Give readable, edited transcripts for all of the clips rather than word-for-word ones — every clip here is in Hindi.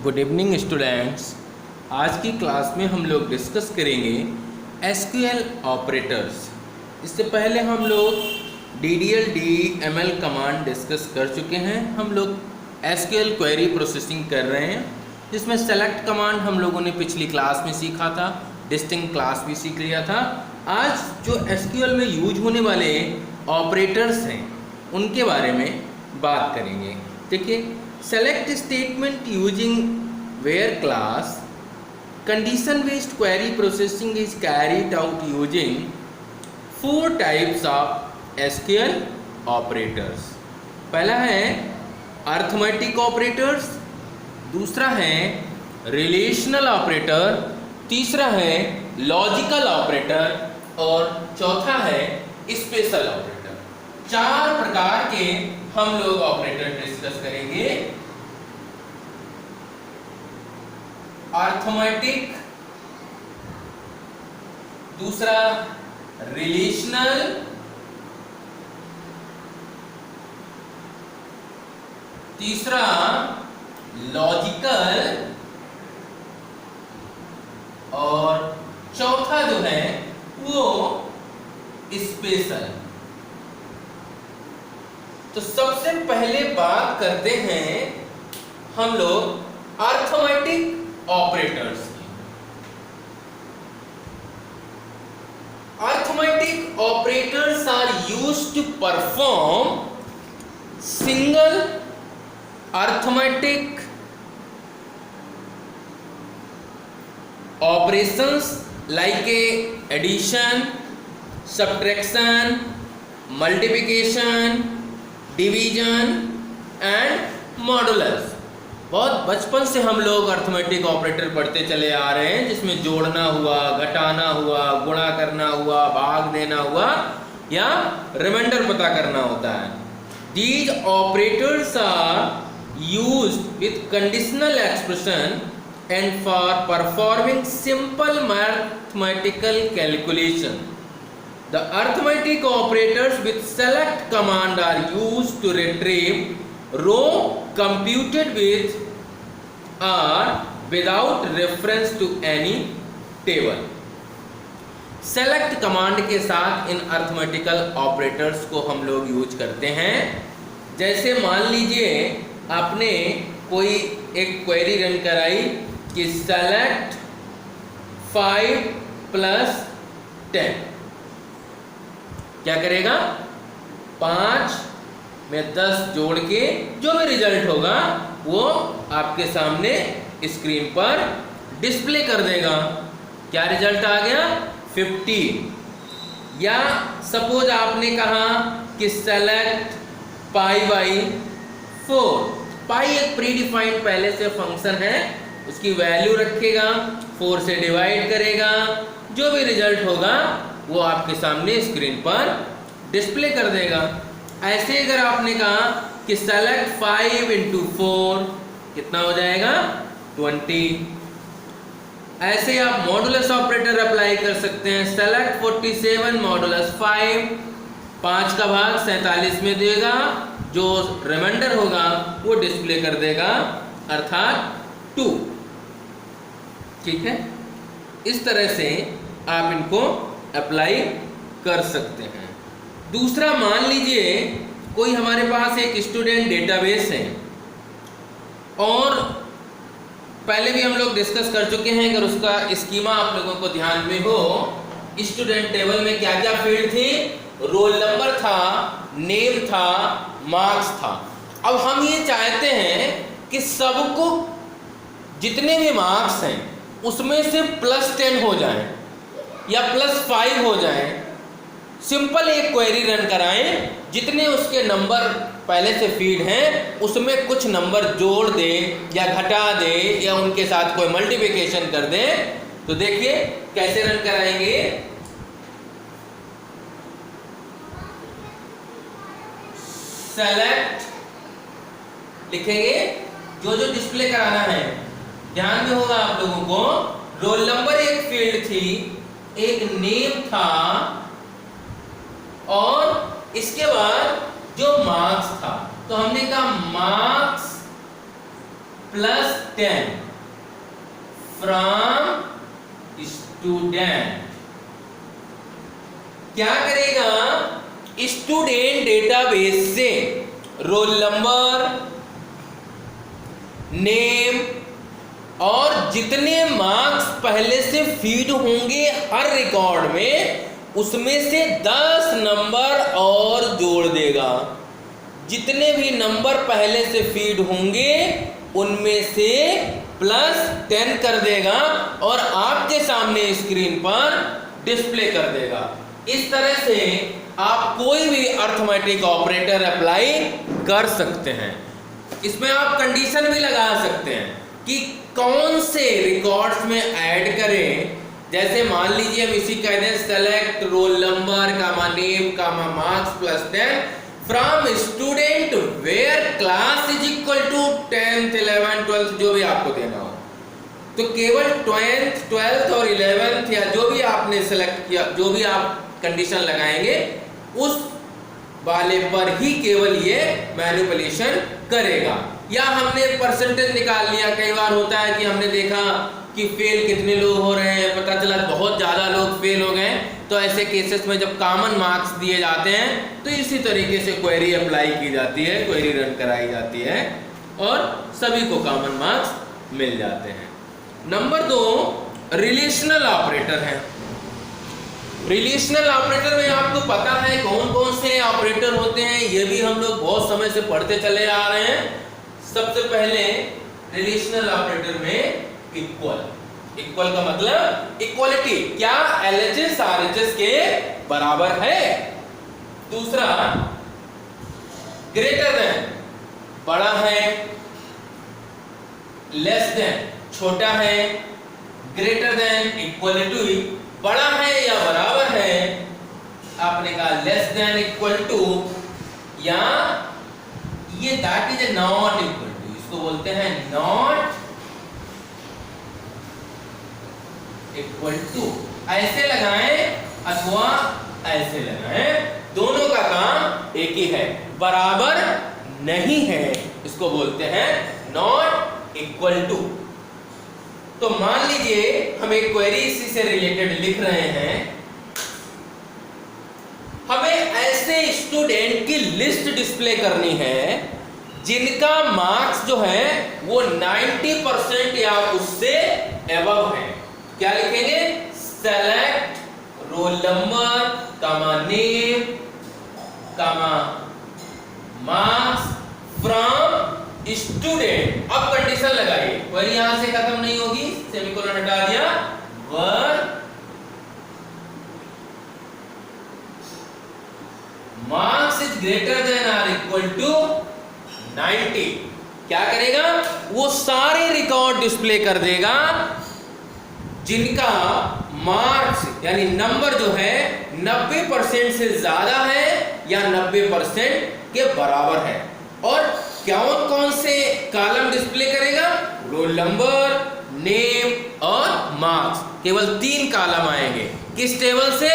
Good evening students. आज की क्लास में हम लोग डिस्कस करेंगे एसक्यूएल ऑपरेटर्स। इससे पहले हम लोग DDL DML कमांड डिस्कस कर चुके हैं। हम लोग एसक्यूएल क्वेरी प्रोसेसिंग कर रहे हैं, जिसमें सेलेक्ट कमांड हम लोगों ने पिछली क्लास में सीखा था, डिस्टिंक्ट क्लास भी सीख लिया था। आज जो एसक्यूएल में यूज होने वाले ऑपरेटर्स हैं उनके बारे में बात करेंगे। देखिए, select statement using where class condition based query processing is carried out using 4 types of SQL operators। पहला है अर्थमेटिक ऑपरेटर्स, दूसरा है रिलेशनल ऑपरेटर, तीसरा है लॉजिकल ऑपरेटर और चौथा है स्पेशल ऑपरेटर। 4 प्रकार के हम लोग ऑपरेटर डिस्कस करेंगे। अर्थमेटिक, दूसरा रिलेशनल, तीसरा लॉजिकल और चौथा जो है वो स्पेशल। तो सबसे पहले बात करते हैं हम लोग अर्थमेटिक ऑपरेटर्स की। Arithmetic operators are used to perform single arithmetic operations like addition, subtraction, multiplication, division and modulus. बहुत बचपन से हम लोग अर्थमेटिक ऑपरेटर पढ़ते चले आ रहे हैं, जिसमें जोड़ना हुआ, घटाना हुआ, गुणा करना हुआ, भाग देना हुआ या रिमाइंडर पता करना होता है। These operators are used with conditional expression and for performing simple mathematical calculation. The arithmetic operators with select command are used to retrieve row computed with or without reference to any table. Select command के साथ इन arithmetical operators को हम लोग यूज करते हैं। जैसे मान लीजिए आपने कोई एक क्वेरी रन कराई कि select 5 plus 10, क्या करेगा? 5 में 10 जोड़ के जो भी रिजल्ट होगा वो आपके सामने स्क्रीन पर डिस्प्ले कर देगा। क्या रिजल्ट आ गया? 50। या सपोज आपने कहा कि सेलेक्ट पाई बाई 4। पाई एक प्री डिफाइंड पहले से फंक्शन है, उसकी वैल्यू रखेगा, 4 से डिवाइड करेगा, जो भी रिजल्ट होगा वो आपके सामने स्क्रीन पर डिस्प्ले कर देगा। ऐसे अगर आपने कहा कि सेलेक्ट 5 into 4, कितना हो जाएगा? 20। ऐसे आप मॉडुलस ऑपरेटर अप्लाई कर सकते हैं। सेलेक्ट 47 मॉडुलस 5, 5 का भाग 47 में देगा, जो रिमाइंडर होगा वो डिस्प्ले कर देगा, अर्थात 2। ठीक है, इस तरह से आप इनको अप्लाई कर सकते हैं। दूसरा, मान लीजिए कोई हमारे पास एक स्टूडेंट डेटाबेस है, और पहले भी हम लोग डिस्कस कर चुके हैं, अगर उसका स्कीमा आप लोगों को ध्यान में हो, स्टूडेंट टेबल में क्या क्या फील्ड थी? रोल नंबर था, नेम था, मार्क्स था। अब हम ये चाहते हैं कि सबको जितने भी मार्क्स हैं उसमें से +10 हो जाए या +5 हो जाए। सिंपल एक क्वेरी रन कराएं, जितने उसके नंबर पहले से फीड हैं उसमें कुछ नंबर जोड़ दे या घटा दे या उनके साथ कोई मल्टीप्लिकेशन कर दे। तो देखिए कैसे रन कराएंगे। सेलेक्ट लिखेंगे, जो जो डिस्प्ले कराना है ध्यान में होगा आप लोगों को। रोल नंबर एक फील्ड थी, एक नेम था, और इसके बाद जो मार्क्स था, तो हमने कहा मार्क्स प्लस 10 फ्रॉम स्टूडेंट। क्या करेगा, स्टूडेंट डेटाबेस से रोल नंबर, नेम और जितने मार्क्स पहले से फीड होंगे हर रिकॉर्ड में, उसमें से 10 नंबर और जोड़ देगा। जितने भी नंबर पहले से फीड होंगे उनमें से प्लस 10 कर देगा और आपके सामने स्क्रीन पर डिस्प्ले कर देगा। इस तरह से आप कोई भी अर्थमेटिक ऑपरेटर अप्लाई कर सकते हैं। इसमें आप कंडीशन भी लगा सकते हैं कि कौन से रिकॉर्ड्स में ऐड करें। जैसे मान लीजिए हम इसी कहते हैं select roll number comma name comma marks plus 10 from student where class is equal to 10th 11th 12th जो भी आपको देना हो। तो केवल 10th 12th और 11th या जो भी आपने सेलेक्ट किया, जो भी आप कंडीशन लगाएंगे उस वाले पर ही केवल ये मैनिपुलेशन करेगा। या हमने परसेंटेज निकाल लिया, कई बार होता है कि हमने देखा कि फेल कितने लोग हो रहे हैं, पता चला बहुत ज़्यादा लोग फेल हो गए, तो ऐसे केसेस में जब कॉमन मार्क्स दिए जाते हैं तो इसी तरीके से क्वेरी अप्लाई की जाती है, क्वेरी रन कराई जाती है और सभी को कॉमन मार्क्स मिल जाते हैं। नंबर 2 रिलेशनल ऑपरेटर है। रिलेशनल ऑपरेटर में आपको पता है कौन कौन से ऑपरेटर होते हैं, ये भी हम लोग बहुत समय से पढ़ते चले आ रहे हैं। सबसे पहले रिलेशनल ऑपरेटर में इक्वल। इक्वल का मतलब इक्वलिटी, क्या LHS RHS के बराबर है। दूसरा ग्रेटर देन, बड़ा है, लेस देन छोटा है, ग्रेटर देन इक्वल टू बड़ा है या बराबर है, आपने कहा लेस देन इक्वल टू, या ये that is not equal to, इसको बोलते हैं नॉट इक्वल टू। ऐसे लगाएं अथवा ऐसे लगाएं, दोनों का काम एक ही है, बराबर नहीं है, इसको बोलते हैं नॉट इक्वल टू। तो मान लीजिए हम एक क्वेरी इसी से रिलेटेड लिख रहे हैं, हमें ऐसे स्टूडेंट की लिस्ट डिस्प्ले करनी है जिनका मार्क्स जो है वो 90% या उससे एबव है। क्या लिखेंगे, select roll number comma name comma marks from student. अब कंडीशन लगाइए, क्वेरी यहां से खत्म नहीं होगी, सेमीकोलन हटा दिया, where marks is greater than or equal to 90। क्या करेगा, वो सारे रिकॉर्ड डिस्प्ले कर देगा जिनका मार्क्स यानी नंबर जो है 90% से ज्यादा है या 90% के बराबर है। और कौन कौन से कॉलम डिस्प्ले करेगा, रोल नंबर, नेम और मार्क्स, केवल 3 कॉलम आएंगे। किस टेबल से,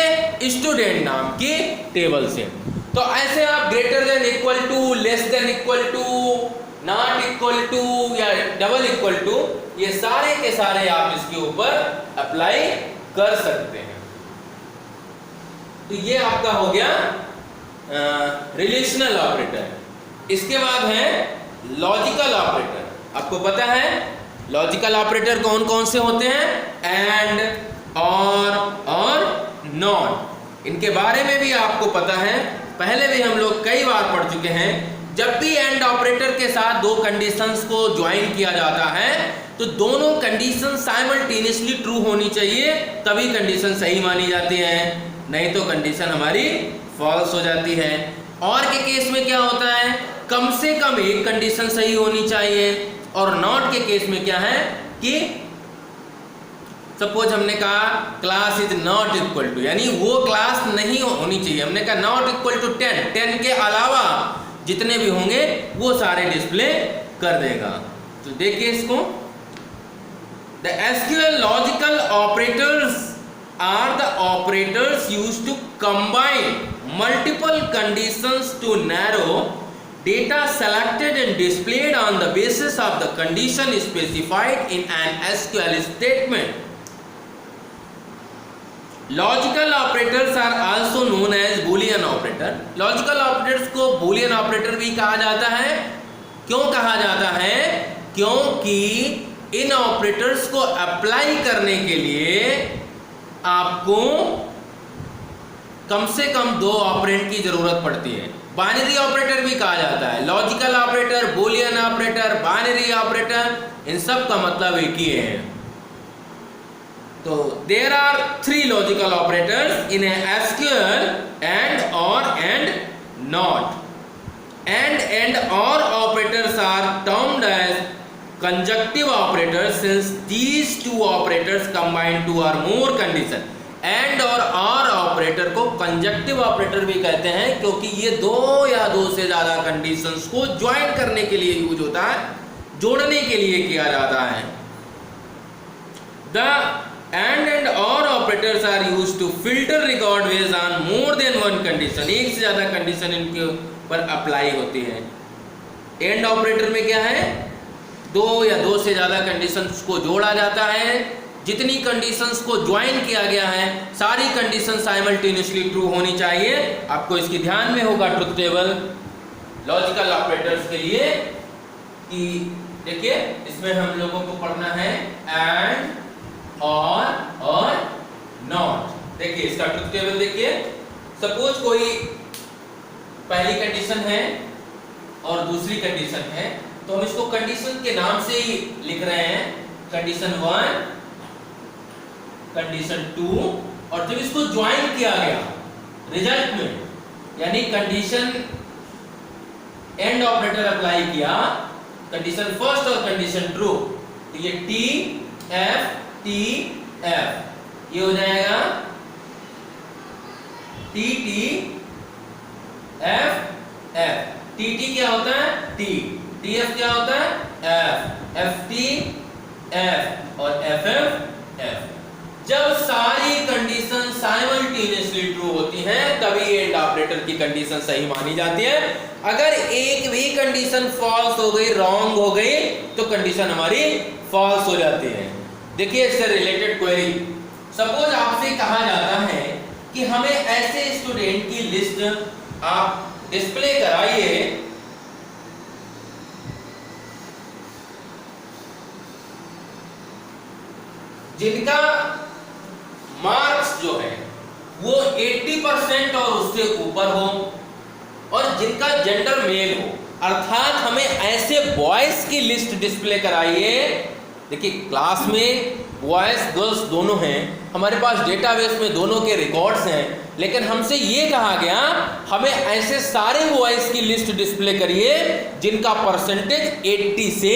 स्टूडेंट नाम की टेबल से। तो ऐसे आप greater than equal to, less than equal to, not equal to या डबल इक्वल टू, ये सारे के सारे आप इसके ऊपर अप्लाई कर सकते हैं। तो ये आपका हो गया रिलेशनल ऑपरेटर। इसके बाद है लॉजिकल ऑपरेटर। आपको पता है लॉजिकल ऑपरेटर कौन कौन से होते हैं, एंड, और नॉट। इनके बारे में भी आपको पता है, पहले भी हम लोग कई बार पढ़ चुके हैं। जब भी एंड ऑपरेटर के साथ 2 कंडीशंस को ज्वाइन किया जाता है तो दोनों कंडीशन साइमल्टेनियसली ट्रू होनी चाहिए, तभी कंडीशन सही मानी जाती है, नहीं तो कंडीशन हमारी फॉल्स हो जाती है। और के केस में क्या होता है, कम से कम एक कंडीशन सही होनी चाहिए। और नॉट के केस में क्या है कि सपोज हमने कहा class is not equal to, यानी वो क्लास नहीं होनी चाहिए। हमने कहा नॉट इक्वल टू 10 के अलावा जितने भी होंगे वो सारे डिस्प्ले कर देगा। तो देखिए इसको, the SQL logical operators are the operators used to combine multiple conditions to narrow data selected and displayed on the basis of the condition specified in an SQL statement. Logical operators are also known as Boolean operator. Logical operators को बूलियन ऑपरेटर भी कहा जाता है। क्यों कहा जाता है? क्योंकि इन ऑपरेटर्स को अप्लाई करने के लिए आपको कम से कम 2 ऑपरेंड की जरूरत पड़ती है। बाइनरी ऑपरेटर भी कहा जाता है। Logical operator, boolean operator, binary operator, इन सब का मतलब एक ही है। तो there are 3 logical operators in a SQL: and, or, and, not. And or operators are termed as conjunctive operators since these 2 operators combine 2 or more conditions. And or operator को कंजक्टिव ऑपरेटर भी कहते हैं क्योंकि ये 2 या 2 से ज्यादा कंडीशंस को ज्वाइन करने के लिए यूज होता है, जोड़ने के लिए किया जाता है। The and or operators are used to filter record based on more than one condition. एक से ज्यादा कंडीशन इनके ऊपर अप्लाई होती है। एंड ऑपरेटर में क्या है? 2 या 2 से ज्यादा कंडीशंस को जोड़ा जाता है। जितनी कंडीशंस को ज्वाइन किया गया है सारी कंडीशन साइमल्टेनियसली ट्रू होनी चाहिए। आपको इसकी ध्यान में होगा ट्रुथ टेबल लॉजिकल ऑपरेटर्स के लिए कि देखिए इसमें हम लोगों को पढ़ना है एंड, और नॉट। देखिए इसका ट्रुथ टेबल देखिए। सपोज कोई पहली कंडीशन है और दूसरी कंडीशन है तो हम इसको कंडीशन के नाम से ही लिख रहे हैं। कंडीशन 1, कंडीशन 2, और जब इसको ज्वाइन किया गया रिजल्ट में, यानी कंडीशन एंड ऑपरेटर अप्लाई किया, कंडीशन फर्स्ट और कंडीशन ट्रू, तो ये टी एफ टी एफ ये हो जाएगा T T F F. T T क्या होता है? टी। टी एफ क्या होता है? एफ। एफ टी एफ और एफ एफ एफ। जब सारी कंडीशन साइमल्टेनियसली ट्रू होती हैं तभी एंड ऑपरेटर की कंडीशन सही मानी जाती है। अगर एक भी कंडीशन फॉल्स हो गई, रॉन्ग हो गई, तो कंडीशन हमारी फॉल्स हो जाती है। देखिए इससे रिलेटेड क्वेरी, सपोज आपसे कहा जाता है कि हमें ऐसे स्टूडेंट की लिस्ट आप डिस्प्ले कराइए जिनका मार्क्स जो है वो 80% और उससे ऊपर हो और जिनका जेंडर मेल हो, अर्थात हमें ऐसे बॉयज की लिस्ट डिस्प्ले कराइए। देखिए क्लास में बॉयज गर्ल्स दोनों हैं, हमारे पास डेटाबेस में दोनों के रिकॉर्ड्स हैं, लेकिन हमसे ये कहा गया हमें ऐसे सारे बॉयज की लिस्ट डिस्प्ले करिए जिनका परसेंटेज 80 से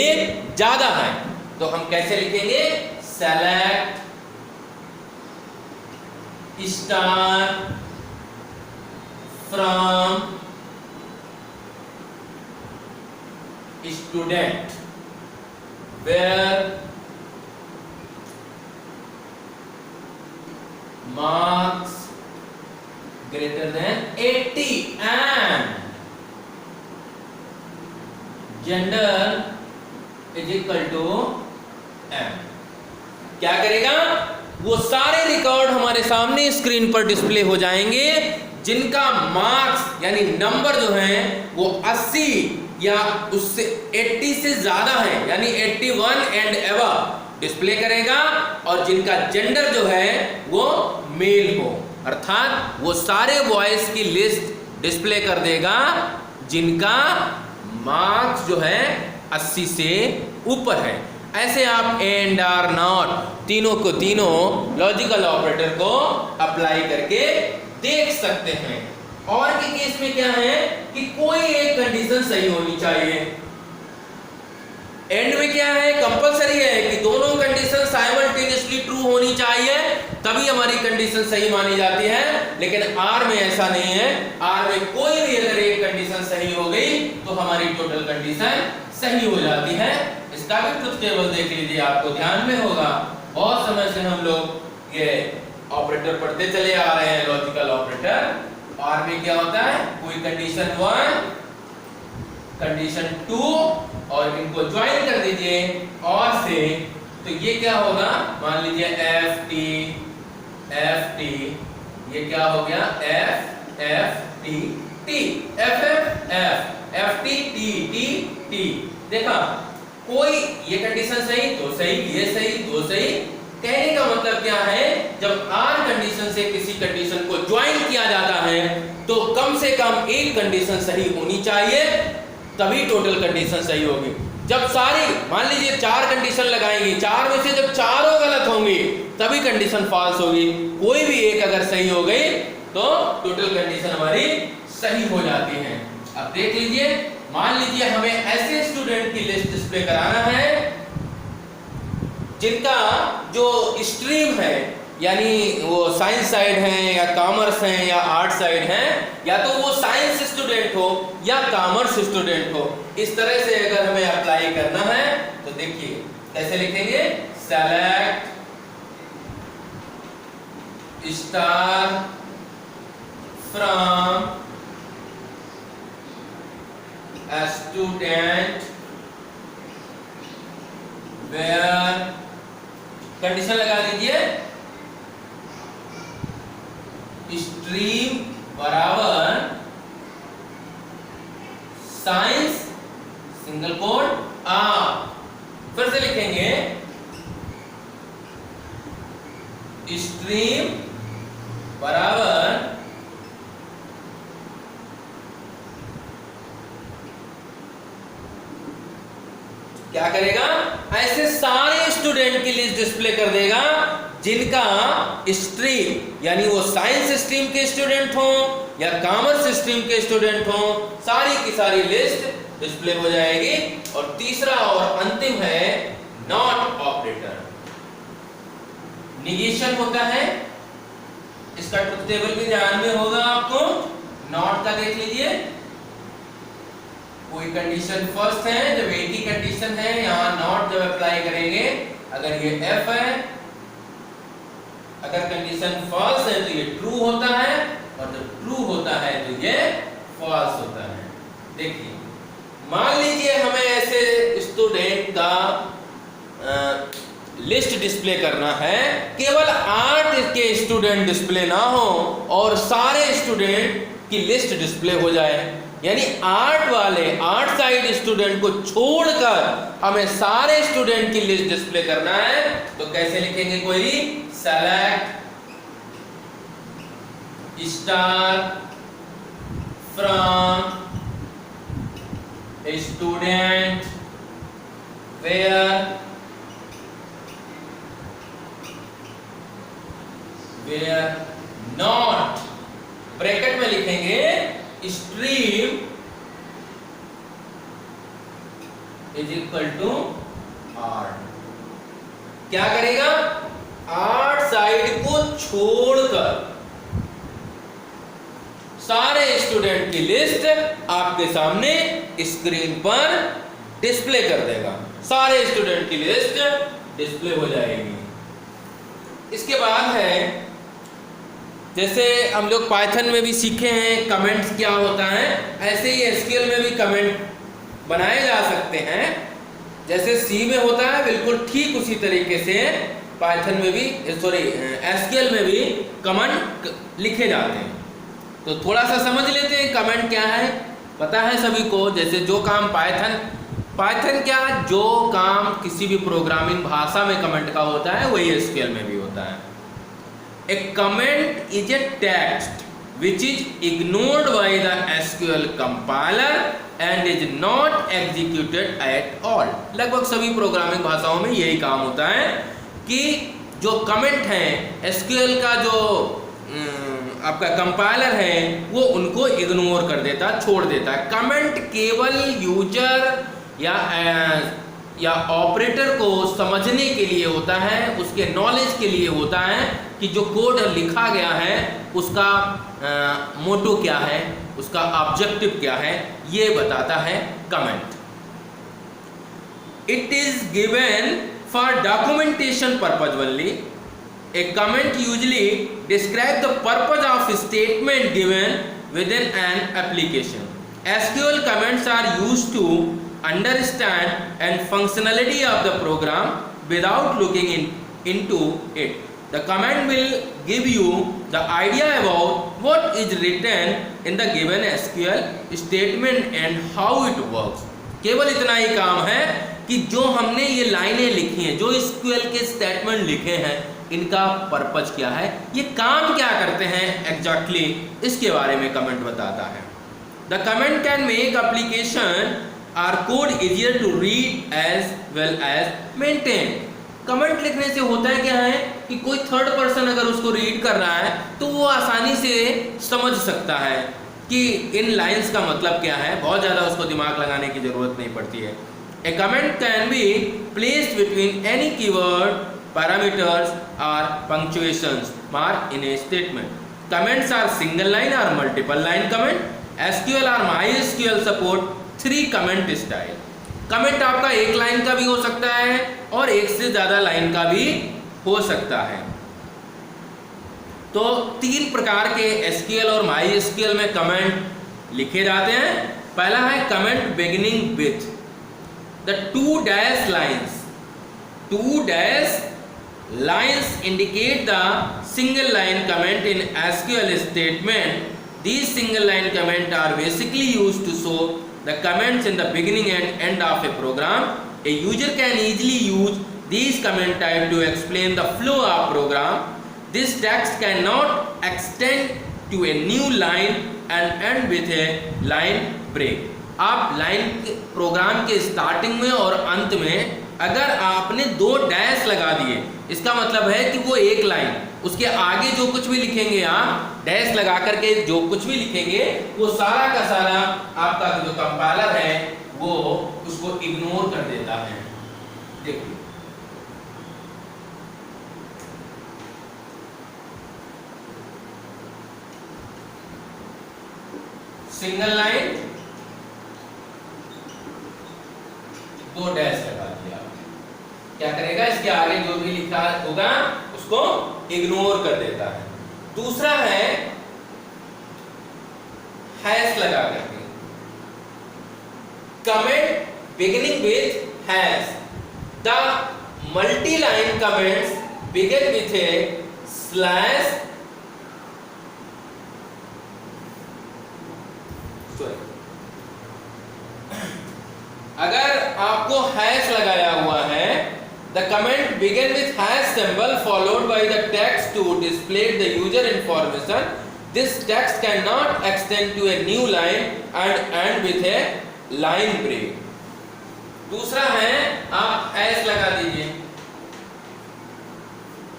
ज्यादा है। तो हम कैसे लिखेंगे? Select star from student where marks greater than 80 and gender is equal to M। क्या करेगा? वो सारे रिकॉर्ड हमारे सामने स्क्रीन पर डिस्प्ले हो जाएंगे जिनका मार्क्स यानी नंबर जो है वो 80 या उससे 80 से ज्यादा है, यानी 81 एंड अबव डिस्प्ले करेगा, और जिनका जेंडर जो है वो मेल हो, अर्थात वो सारे बॉयज की लिस्ट डिस्प्ले कर देगा जिनका मार्क्स जो है 80 से ऊपर है। ऐसे आप एंड आर नॉट तीनों को तीनों लॉजिकल ऑपरेटर को अप्लाई करके देख सकते हैं। और के केस में क्या है कि कोई एक कंडीशन सही होनी चाहिए। एंड में क्या है? कंपलसरी है कि दोनों कंडीशन साइमल्टेनियसली ट्रू होनी चाहिए तभी हमारी कंडीशन सही मानी जाती है। लेकिन आर में ऐसा नहीं है। आर में कोई भी अगर एक कंडीशन सही हो गई तो हमारी टोटल कंडीशन सही हो जाती है। इसका भी ट्रुथ टेबल देख लीजिए, आपको ध्यान में होगा। बहुत समय से हम लोग ये ऑपरेटर पढ़ते चले आ रहे हैं, लॉजिकल ऑपरेटर। आर में क्या होता है? कोई कंडीशन 1 कंडीशन 2 और इनको ज्वाइन कर दीजिए और से, तो ये क्या होगा, मान लीजिए एफ टी, ये क्या हो गया F T T, F T T. देखा, कोई ये कंडीशन सही तो सही, ये सही तो सही। कहने का मतलब क्या है, जब आर कंडीशन से किसी कंडीशन को ज्वाइन किया जाता है तो कम से कम एक कंडीशन सही होनी चाहिए, तभी टोटल कंडीशन सही होगी। जब सारी, मान लीजिए 4 कंडीशन लगाएंगे, 4 में से जब चारों गलत होंगी तभी कंडीशन फॉल्स होगी। कोई भी एक अगर सही हो गई तो टोटल कंडीशन हमारी सही हो जाती है। अब देख लीजिए, मान लीजिए हमें ऐसे स्टूडेंट की लिस्ट डिस्प्ले कराना है जिनका जो स्ट्रीम है, यानी वो साइंस साइड है या कॉमर्स है या आर्ट साइड है, या तो वो साइंस स्टूडेंट हो या कॉमर्स स्टूडेंट हो। इस तरह से अगर हमें अप्लाई करना है तो देखिए कैसे लिखेंगे, select star from a student where, condition लगा दीजिए, स्ट्रीम बराबर साइंस सिंगल कोड आर। फिर से लिखेंगे स्ट्रीम बराबर क्या करेगा, ऐसे सारे स्टूडेंट की लिस्ट डिस्प्ले कर देगा जिनका स्ट्रीम, यानी वो साइंस स्ट्रीम के स्टूडेंट हो या कॉमर्स स्ट्रीम के स्टूडेंट हो, सारी की सारी लिस्ट डिस्प्ले हो जाएगी। और तीसरा और अंतिम है नॉट ऑपरेटर। निगेशन होता है, इसका ट्रुथ टेबल भी ध्यान में होगा आपको। नॉट का देख लीजिए, कोई कंडीशन फर्स्ट है, जब एक ही कंडीशन है, यहां नॉट जब अप्लाई करेंगे, अगर ये एफ है, अगर कंडीशन फॉल्स है तो ये ट्रू होता है, और जब ट्रू होता है तो ये फॉल्स होता है। देखिए, मान लीजिए हमें ऐसे स्टूडेंट का लिस्ट डिस्प्ले करना है, केवल 8 के स्टूडेंट डिस्प्ले ना हो और सारे स्टूडेंट की लिस्ट डिस्प्ले हो जाए, यानी 8 साइड स्टूडेंट को छोड़कर हमें सारे स्टूडेंट की लिस्ट डिस्प्ले करना है। तो कैसे लिखेंगे query, select star from student where not, bracket में लिखेंगे स्ट्रीम इज इक्वल टू 8। क्या करेगा, 8 साइड को छोड़कर सारे स्टूडेंट की लिस्ट आपके सामने स्क्रीन पर डिस्प्ले कर देगा, सारे स्टूडेंट की लिस्ट डिस्प्ले हो जाएगी। इसके बाद है, जैसे हम लोग पाइथन में भी सीखे हैं कमेंट्स क्या होता है, ऐसे ही एसक्यूएल में भी कमेंट बनाए जा सकते हैं। जैसे सी में होता है बिल्कुल ठीक उसी तरीके से पाइथन में भी, एसक्यूएल में भी कमेंट लिखे जाते हैं। तो थोड़ा सा समझ लेते हैं कमेंट क्या है, पता है सभी को। जैसे जो काम पाइथन क्या, जो काम किसी भी प्रोग्रामिंग भाषा में कमेंट का होता है वही एसक्यूएल में भी होता है। A comment is a text which is ignored by the SQL compiler and is not executed at all। लगभग सभी प्रोग्रामिंग भाषाओं में यही काम होता है कि जो कमेंट है SQL का जो आपका कंपाइलर है वो उनको इग्नोर कर देता, छोड़ देता है। कमेंट केवल यूजर या ऑपरेटर को समझने के लिए होता है, उसके नॉलेज के लिए होता है कि जो कोड लिखा गया है उसका मोटो क्या है, उसका ऑब्जेक्टिव क्या है, ये बताता है comment. It is given for documentation purpose only. A comment usually describe the purpose of statement given with in an application. SQL comments are used to understand and functionality of the program without looking into it. The command will give you the idea about what is written in the given SQL statement and how it works. केवल इतना ही काम है कि जो हमने ये लाइनें लिखी हैं, जो SQL के स्टेटमेंट लिखे हैं, इनका पर्पज क्या है, ये काम क्या करते हैं एग्जैक्टली, इसके बारे में कमेंट बताता है. The comment can make application or code easier to read as well as maintain. Comment लिखने से होता है क्या है कि कोई थर्ड पर्सन अगर उसको रीड कर रहा है तो वो आसानी से समझ सकता है कि इन लाइंस का मतलब क्या है, बहुत ज़्यादा उसको दिमाग लगाने की ज़रूरत नहीं पड़ती है. A comment can be placed between any keyword, parameters और punctuations mark in a statement. Comments are single line और मल्टीपल लाइन कमेंट. SQL और MySQL support 3 comment style. Comment आपका एक लाइन का भी हो सकता है और एक से ज़्यादा लाइन का भी हो सकता है. तो 3 प्रकार के SQL और MySQL में कमेंट लिखे जाते हैं. पहला है comment beginning with the 2 dash lines. 2 dash lines indicate the single line comment in SQL statement. These single line comments are basically used to show the comments in the beginning and end of a program. A user can easily use these comment type to explain the flow of program. This text cannot extend to a new line and end with a line break. आप लाइन प्रोग्राम के स्टार्टिंग में और अंत में अगर आपने 2 डैश लगा दिए, इसका मतलब है कि वो एक लाइन, उसके आगे जो कुछ भी लिखेंगे आप डैश लगा करके जो कुछ भी लिखेंगे वो सारा का सारा आपका जो कंपाइलर है वो उसको इग्नोर कर देता है. देखिए सिंगल लाइन 2 डैश लगा दिया, क्या करेगा, इसके आगे जो भी लिखा होगा उसको इग्नोर कर देता है. दूसरा है हैश लगा करके. Comment beginning with hash. The multi line comments begin with A slash. अगर आपको हैश लगाया हुआ है, the comment begin with hash symbol followed by the text to display the user information. This text cannot extend to a new line and end with a line break. दूसरा है आप हैश लगा दीजिए.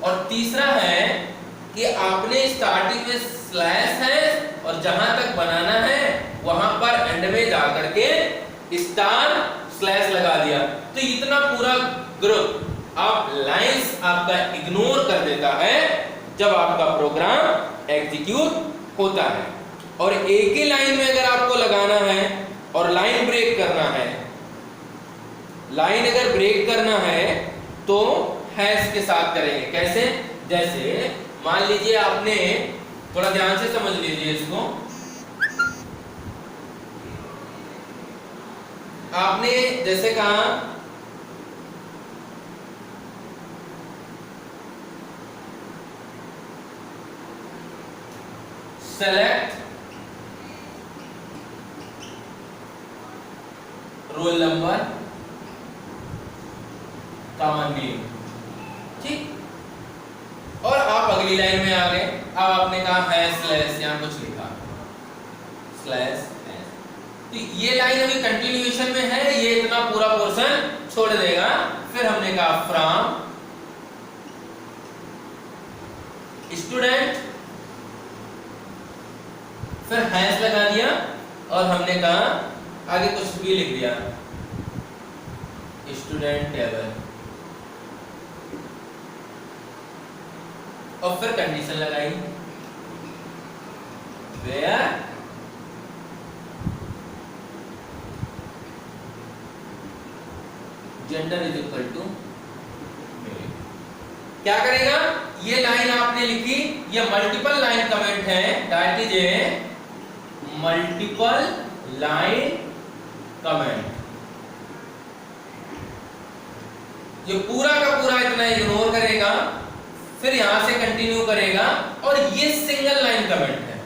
और तीसरा है कि आपने स्टार्टिंग में स्लैश है और जहां तक बनाना है वहां पर एंड में जाकर के स्टार स्लैश लगा दिया. तो इतना पूरा ग्रुप आप लाइंस आपका इग्नोर कर देता है जब आपका प्रोग्राम एग्जीक्यूट होता है. और एक ही लाइन में अगर आपको लगाना है और लाइन ब्रेक करना है, लाइन अगर ब्रेक करना है तो हैश के साथ करेंगे. कैसे? जैसे मान लीजिए आपने, थोड़ा ध्यान से समझ लीजिए इसको, आपने जैसे कहा select roll number common name, ठीक. और आप अगली लाइन में आ गए. अब आपने कहा हैश स्लैश, यहां कुछ लिखा स्लैश. तो ये लाइन अभी कंटिन्यूएशन में है, ये इतना पूरा पोर्शन छोड़ देगा. फिर हमने कहा फ्रॉम स्टूडेंट, फिर हैश लगा दिया और हमने कहा आगे कुछ भी लिख दिया स्टूडेंट टेबल, और फिर कंडीशन लगाई where gender is equal to male. क्या करेगा, ये लाइन आपने लिखी, ये मल्टीपल लाइन कमेंट है, that is a multiple line comment. ये पूरा का पूरा इतना इग्नोर करेगा, फिर यहां से कंटिन्यू करेगा, और ये सिंगल लाइन कमेंट है।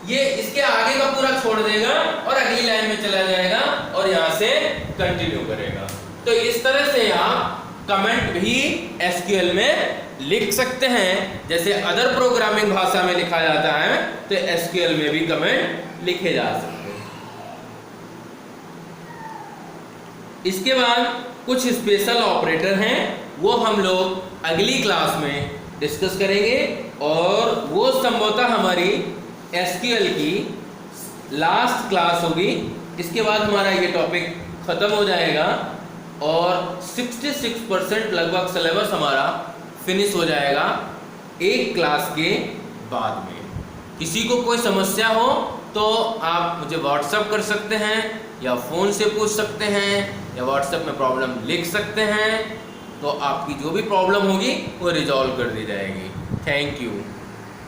ये इसके आगे का पूरा छोड़ देगा और अगली लाइन में चला जाएगा और यहां से कंटिन्यू करेगा। तो इस तरह से आप कमेंट भी एसक्यूएल में लिख सकते हैं, जैसे अदर प्रोग्रामिंग भाषा में लिखा जाता है, तो एसक्यूएल में भी कमेंट लिखे जा सकते हैं। इसके बाद कुछ स्पेशल ऑपरेटर हैं, वो हम लोग अगली क्लास में डिस्कस करेंगे, और वो संभवतः हमारी एसक्यूएल की लास्ट क्लास होगी। इसके बाद हमारा ये टॉपिक ख़त्म हो जाएगा और 66% लगभग सिलेबस हमारा फिनिश हो जाएगा एक क्लास के बाद में। किसी को कोई समस्या हो तो आप मुझे व्हाट्सएप कर सकते हैं, या फ़ोन से पूछ सकते हैं, या व्हाट्सएप में प्रॉब्लम लिख सकते हैं, तो आपकी जो भी प्रॉब्लम होगी वो रिजॉल्व कर दी जाएगी। Thank you.